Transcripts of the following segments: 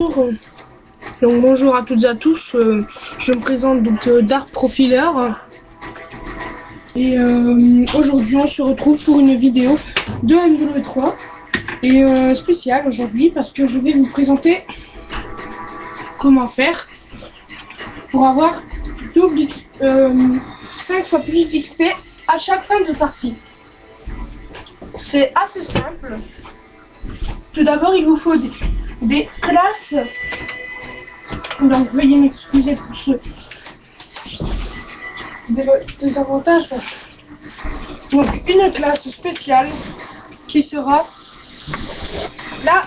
Donc bonjour à toutes et à tous, je me présente donc Dark Profiler et aujourd'hui on se retrouve pour une vidéo de MW3 et spéciale aujourd'hui parce que je vais vous présenter comment faire pour avoir 5 fois plus d'XP à chaque fin de partie. C'est assez simple. Tout d'abord il vous faut des classes. Donc veuillez m'excuser pour ce désavantage. Donc une classe spéciale qui sera la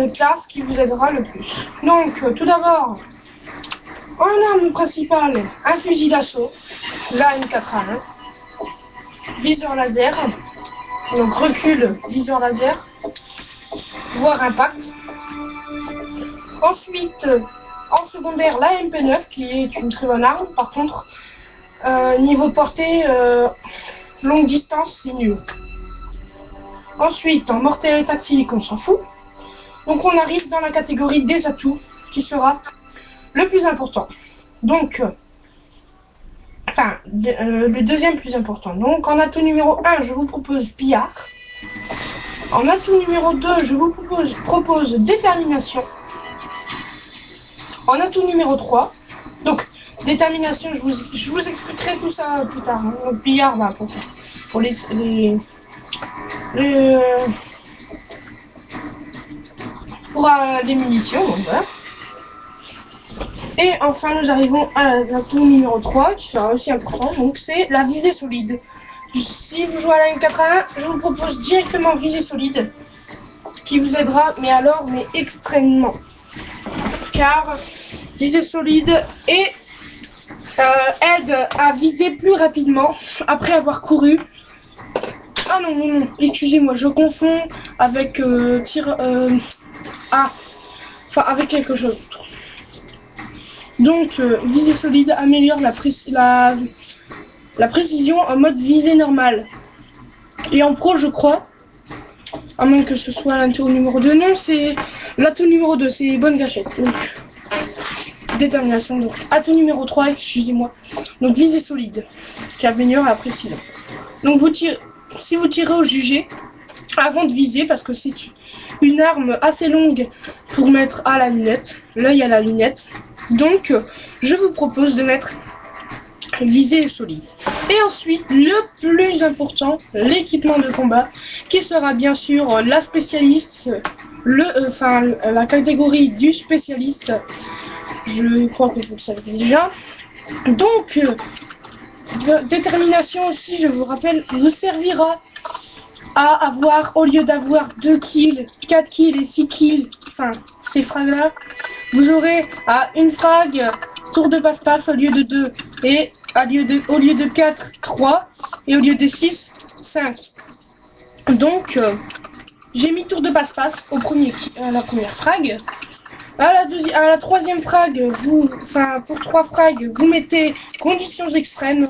classe qui vous aidera le plus. Donc tout d'abord, en arme principale, un fusil d'assaut, la M4A1, viseur laser, donc recul, viseur laser, voire impact. Ensuite, en secondaire, la MP9 qui est une très bonne arme. Par contre, niveau portée, longue distance, c'est nul. Ensuite, en mortel et tactique, on s'en fout. Donc on arrive dans la catégorie des atouts qui sera le plus important. Donc, le deuxième plus important. Donc en atout numéro 1, je vous propose pillard. En atout numéro 2, je vous propose détermination. En atout numéro 3, donc détermination, je vous expliquerai tout ça plus tard. Hein. Donc pillard, pour les munitions, donc voilà. Et enfin, nous arrivons à l'atout numéro 3, qui sera aussi important, donc c'est la visée solide. Si vous jouez à la M4A1, je vous propose directement visée solide, qui vous aidera, mais extrêmement. Car visée solide et aide à viser plus rapidement après avoir couru. Ah non, excusez-moi, je confonds avec avec quelque chose. Donc visée solide améliore la précision en mode visée normale. Et en pro, je crois, à moins que ce soit l'atout numéro 2, non, c'est l'atout numéro 2, c'est bonne gâchette. Donc détermination, donc atout numéro 3, excusez-moi. Donc visée solide, qui améliore la précision. Donc si vous tirez au jugé, avant de viser, parce que c'est une arme assez longue pour mettre à la lunette, l'œil à la lunette. Donc je vous propose de mettre visée solide. Et ensuite, le plus important, l'équipement de combat, qui sera bien sûr la spécialiste, la catégorie du spécialiste. Je crois que vous le savez déjà. Donc, détermination aussi, je vous rappelle, vous servira à avoir, au lieu d'avoir 2 kills, 4 kills et 6 kills, enfin, ces frags-là, vous aurez à une frag, tour de passe-passe au lieu de 2, et au lieu de 4, 3, et au lieu de 6, 5. Donc, j'ai mis tour de passe-passe au la première frag. À la troisième frag, pour 3 frags, vous mettez conditions extrêmes.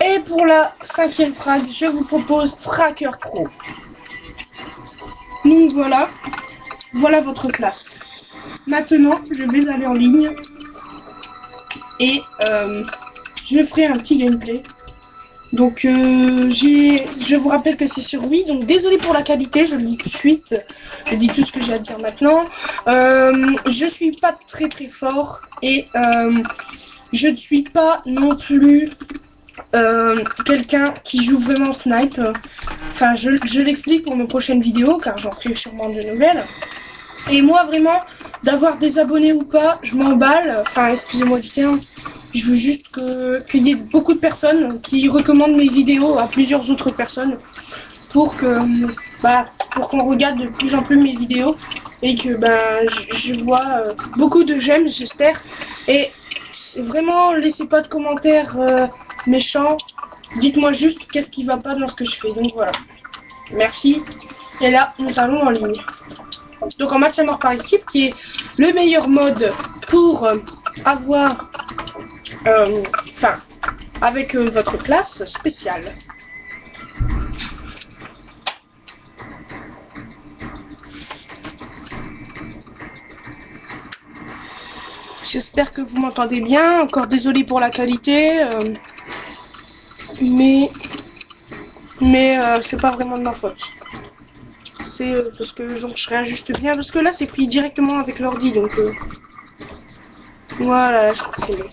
Et pour la 5e frag, je vous propose Tracker Pro. Donc voilà votre classe. Maintenant, je vais aller en ligne et je ferai un petit gameplay. Donc je vous rappelle que c'est sur Wii, donc désolé pour la qualité, je le dis tout de suite, je dis tout ce que j'ai à dire maintenant. Je suis pas très fort et je ne suis pas non plus quelqu'un qui joue vraiment snipe. Enfin je l'explique pour mes prochaines vidéos car j'en ferai sûrement de nouvelles. Et moi vraiment, d'avoir des abonnés ou pas, je m'emballe, enfin excusez-moi du terme. Je veux juste qu'il y ait beaucoup de personnes qui recommandent mes vidéos à plusieurs autres personnes pour qu'on regarde de plus en plus mes vidéos et que je vois beaucoup de j'aime, j'espère. Et vraiment, laissez pas de commentaires méchants. Dites-moi juste qu'est-ce qui va pas dans ce que je fais. Donc voilà. Merci. Et là, nous allons en ligne. Donc en match à mort par équipe, qui est le meilleur mode pour avoir avec votre classe spéciale. J'espère que vous m'entendez bien. Encore désolé pour la qualité. Mais c'est pas vraiment de ma faute. C'est parce que donc, je réajuste bien. Parce que là, c'est pris directement avec l'ordi. Donc voilà, là, je crois que c'est mieux.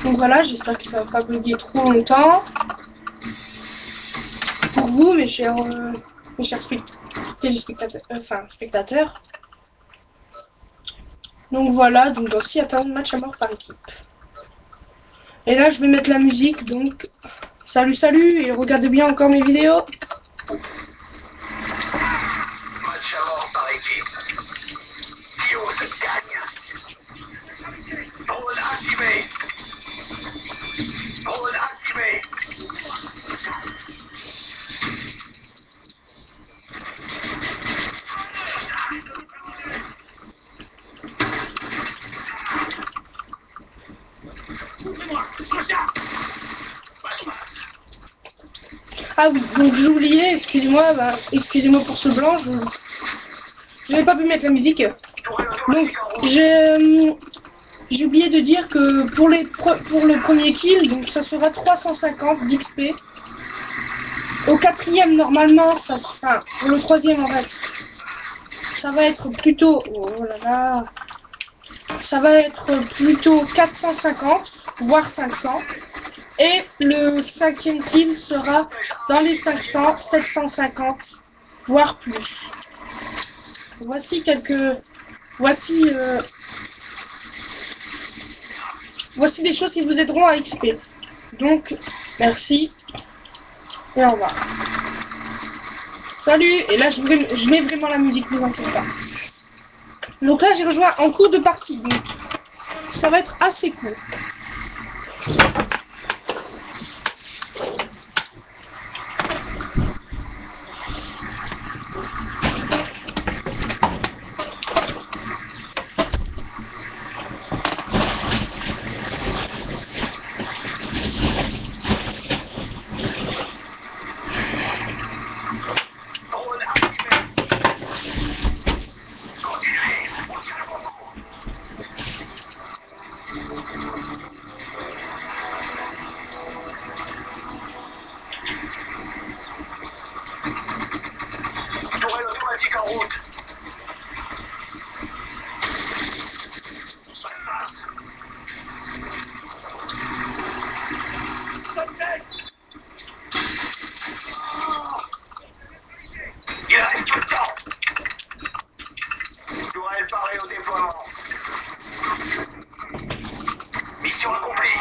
Donc voilà, j'espère que ça va pas bugger trop longtemps. Pour vous, mes chers téléspectateurs, spectateurs. Donc voilà, donc dans 6 attentes, match à mort par équipe. Et là, je vais mettre la musique, donc salut, salut, et regardez bien encore mes vidéos. Match à mort par équipe. Qui ose gagne. Drone activé. Drone activé. Ah oui, donc j'oubliais, excusez-moi, excusez-moi pour ce blanc, je n'avais pas pu mettre la musique. Donc j'ai oublié de dire que pour le premier kill, donc ça sera 350 d'XP. Au quatrième, normalement, enfin, pour le troisième en fait, ça va être plutôt, oh là là, ça va être plutôt 450, voire 500. Et le cinquième kill sera dans les 500, 750, voire plus. Voici voici des choses qui vous aideront à XP. Donc, merci et au revoir. Salut. Et là, je mets vraiment la musique, vous inquiétez pas. Donc là, j'ai rejoint en cours de partie. Donc, ça va être assez court. Tourelle automatique en route. Il reste peu de temps. Tourelle parée au déploiement. Mission accomplie.